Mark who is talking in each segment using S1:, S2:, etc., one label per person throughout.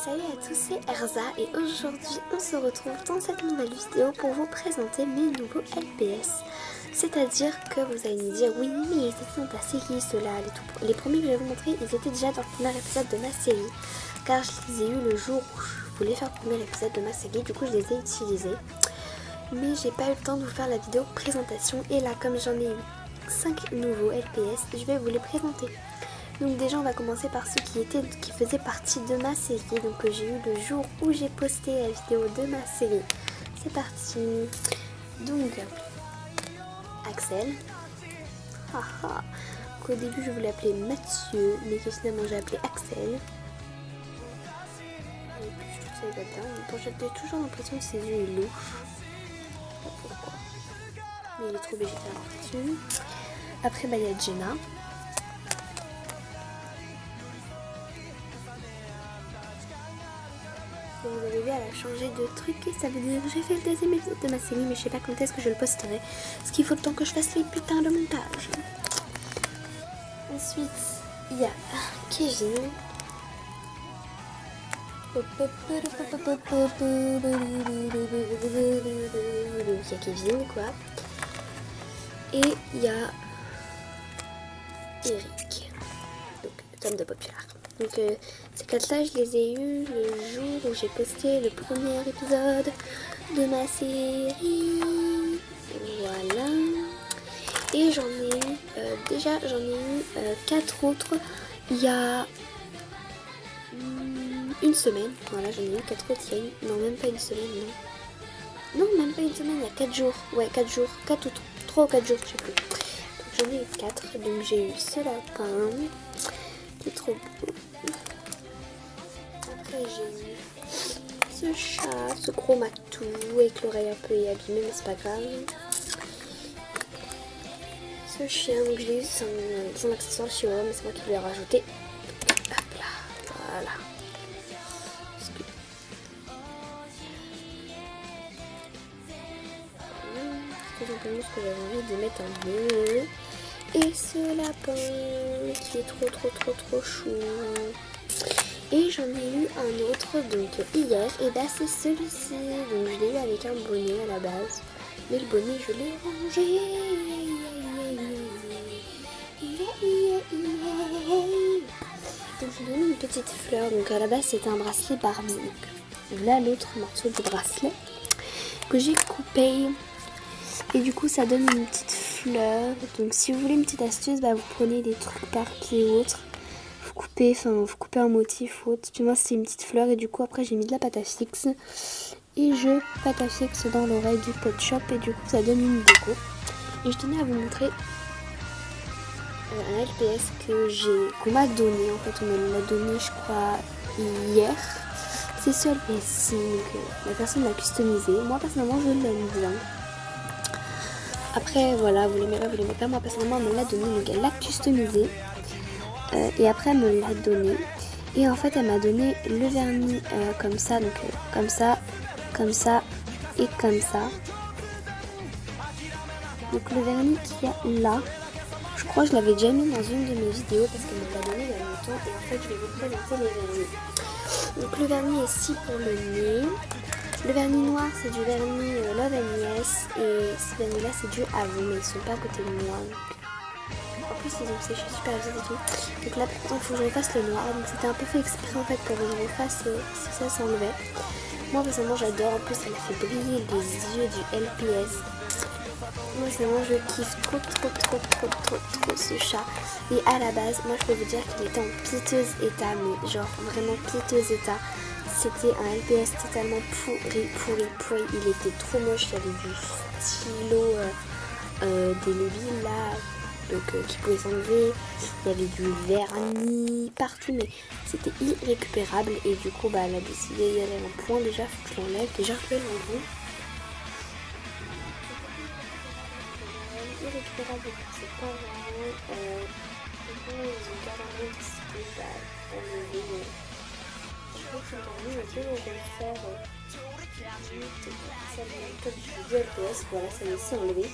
S1: Salut à tous, c'est Erza et aujourd'hui on se retrouve dans cette nouvelle vidéo pour vous présenter mes nouveaux LPS. C'est-à-dire que vous allez me dire oui mais ils étaient dans ta série ceux-là, les premiers que je vais vous montrer ils étaient déjà dans le premier épisode de ma série. Car je les ai eu le jour où je voulais faire le premier épisode de ma série, du coup je les ai utilisés. Mais j'ai pas eu le temps de vous faire la vidéo présentation et là comme j'en ai eu 5 nouveaux LPS, je vais vous les présenter. Donc déjà on va commencer par ceux qui faisaient partie de ma série, donc que j'ai eu le jour où j'ai posté la vidéo de ma série. C'est parti. Donc Axel, qu'au début je voulais appeler Mathieu, mais que finalement j'ai appelé Axel. Et puis je trouve ça va bien. Bon, j'avais toujours l'impression que ses yeux ils louchent. Je sais pas pourquoi. Mais il est trop végétarien dessus. Après il y a Jenna. Et vous avez vu, elle a changé de truc et ça veut dire que j'ai fait le deuxième épisode de ma série, mais je sais pas quand est-ce que je le posterai. Parce qu'il faut le temps que je fasse les putains de montage. Ensuite, il y a Kevin. Il y a Kevin, quoi. Et il y a Eric. Donc, Tom de Populaire. Donc ces 4-là, je les ai eus le jour où j'ai posté le premier épisode de ma série. Voilà. Et j'en ai eu 4 autres il y a une semaine. Voilà, j'en ai eu 4 autres il y a non, même pas une semaine, non. Non, même pas une semaine, il y a 4 jours. Ouais, 4 jours. 4 ou 3 ou 4 jours, je sais plus. Donc j'en ai eu 4. Donc j'ai eu ce lapin qui est trop beau. Après j'ai eu ce chat, ce gros matou avec l'oreille un peu abîmée, mais c'est pas grave. Ce chien, donc j'ai eu son accessoire chez moi, mais c'est moi qui l'ai rajouté. Hop là, voilà. C'est simplement ce que j'avais envie de mettre en bleu. Et ce lapin qui est trop chou. Et j'en ai eu un autre donc hier, et bah c'est celui-ci. Donc je l'ai eu avec un bonnet à la base, mais le bonnet je l'ai rangé. Donc je lui ai mis une petite fleur. Donc à la base c'était un bracelet Barbie. Donc là l'autre morceau du bracelet que j'ai coupé. Et du coup ça donne une petite fleur. Donc si vous voulez une petite astuce, bah, vous prenez des trucs papier ou autre. Vous coupez un motif ou autre. Puis moi c'était une petite fleur et du coup après j'ai mis de la pâte à fixe. Et je pâte à fixe dans l'oreille du pot shop et du coup ça donne une déco. Et je tenais à vous montrer un LPS qu'on m'a donné. En fait on me l'a donné je crois hier. C'est ce LPS, donc la personne l'a customisé. Moi personnellement je l'aime bien. Après voilà, vous l'aimez pas, moi personnellement elle me l'a donné, donc elle l'a customisé. Et après elle me l'a donné. Et en fait elle m'a donné le vernis comme ça, donc comme ça et comme ça. Donc le vernis qu'il y a là, je crois que je l'avais déjà mis dans une de mes vidéos parce qu'elle me l'a donné il y a longtemps. Et en fait je vais vous présenter les vernis. Donc le vernis est ici pour le nez. Le vernis noir c'est du vernis Love and Yes. Et ce vernis là c'est du Avon, mais ils sont pas à côté de moi. En plus ils ont séché super vite et tout. Donc là pourtant il faut que je refasse le noir. Donc c'était un peu fait exprès en fait pour que je refasse si ça s'enlevait. Moi personnellement j'adore. En plus elle a fait briller les yeux du LPS. Moi personnellement je kiffe trop ce chat. Et à la base moi je peux vous dire qu'il était en piteux état. Mais genre vraiment piteux état. C'était un LPS totalement pourri. Il était trop moche. Il y avait du stylo des mobiles là. Donc qui pouvait s'enlever, il y avait du vernis partout, mais c'était irrécupérable. Et du coup bah elle a décidé d'y aller en point. Déjà faut que je l'enlève, déjà je vais l'enlever. Irrécupérable, c'est pas vraiment ils ont carrément décidé d'enlever. Je crois que je vais le refaire comme du LPS. Voilà, ça laissé enlever.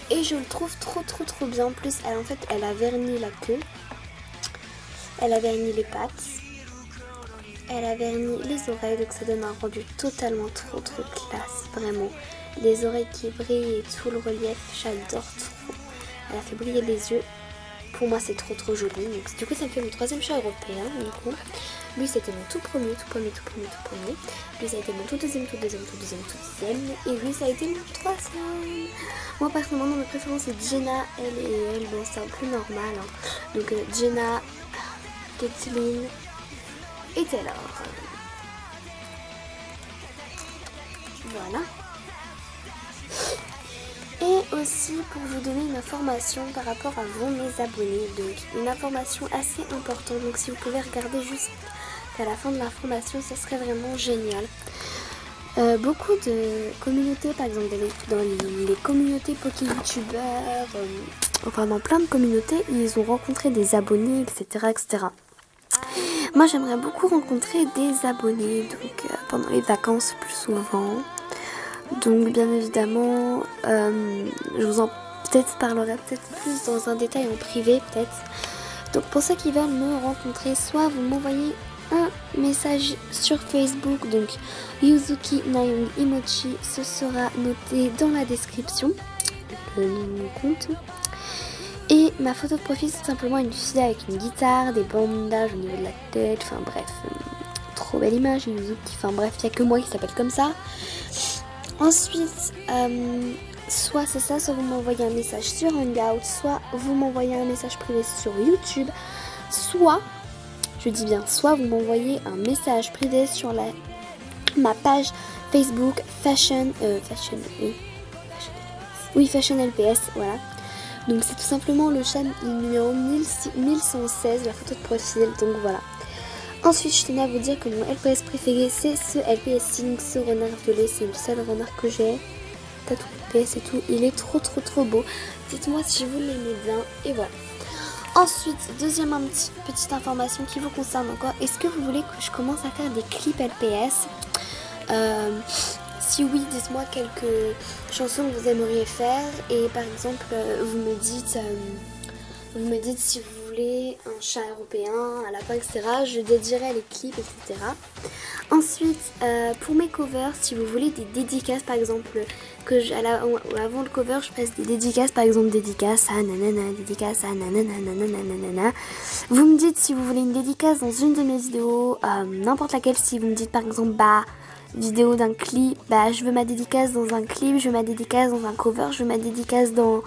S1: Et je le trouve trop bien. En plus, elle a verni la queue. Elle a verni les pattes. elle a verni les oreilles, donc ça donne un rendu totalement trop classe, vraiment. Les oreilles qui brillent et tout le relief, j'adore trop. Elle a fait briller les yeux. Pour moi c'est trop joli. Donc du coup ça me fait mon 3e chat européen. Du coup lui c'était mon tout premier. Lui ça a été mon tout deuxième. Et lui ça a été mon 3e. Moi personnellement mes préférences c'est Jenna, elle, bon c'est un peu normal. Hein. Donc Jenna, Caitlyn et Taylor. Voilà. Et aussi pour vous donner une information par rapport à vous mes abonnés, donc une information assez importante, donc si vous pouvez regarder jusqu'à la fin de l'information, ça serait vraiment génial. Beaucoup de communautés, par exemple dans les communautés Poké-youtubeurs, enfin dans plein de communautés, ils ont rencontré des abonnés, etc. Moi j'aimerais beaucoup rencontrer des abonnés, donc pendant les vacances plus souvent. Donc bien évidemment, je vous en peut-être parlerai plus dans un détail en privé peut-être. Donc pour ceux qui veulent me rencontrer, soit vous m'envoyez un message sur Facebook, donc Yuzuki Nayong Imochi, ce sera noté dans la description, le nom de mon compte. Et ma photo de profil c'est simplement une fille avec une guitare, des bandages au niveau de la tête, enfin bref, trop belle image, Yuzuki, enfin bref, il n'y a que moi qui s'appelle comme ça. Ensuite, soit c'est ça, soit vous m'envoyez un message sur Hangout, soit vous m'envoyez un message privé sur YouTube, soit, je dis bien, soit vous m'envoyez un message privé sur ma page Facebook Fashion LPS, voilà. Donc c'est tout simplement le numéro 1116, la photo de profil, donc voilà. Ensuite, je tenais à vous dire que mon LPS préféré, c'est ce LPS Sync, ce renard violet. C'est le seul renard que j'ai. Tatou LPS et tout. Il est trop beau. Dites-moi si vous l'aimez bien. Et voilà. Ensuite, deuxième petite information qui vous concerne encore. Est-ce que vous voulez que je commence à faire des clips LPS? Si oui, dites-moi quelques chansons que vous aimeriez faire. Et par exemple, vous me dites si vous voulez un chat européen, un lapin, etc. Je dédierai les clips, etc. Ensuite, pour mes covers, si vous voulez des dédicaces, par exemple, avant le cover, je fasse des dédicaces, par exemple, dédicace à nanana, dédicace à nanana. Vous me dites si vous voulez une dédicace dans une de mes vidéos, n'importe laquelle, si vous me dites par exemple, vidéo d'un clip, je veux ma dédicace dans un clip, je veux ma dédicace dans un cover, je veux ma dédicace dans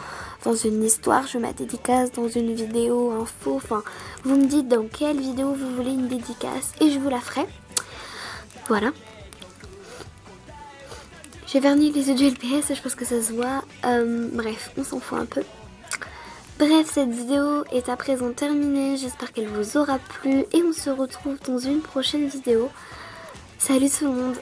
S1: une histoire, je veux ma dédicace dans une vidéo info, enfin vous me dites dans quelle vidéo vous voulez une dédicace et je vous la ferai. Voilà. J'ai verni les yeux du LPS, je pense que ça se voit. Bref, on s'en fout un peu. Bref, cette vidéo est à présent terminée, j'espère qu'elle vous aura plu et on se retrouve dans une prochaine vidéo. Salut tout le monde!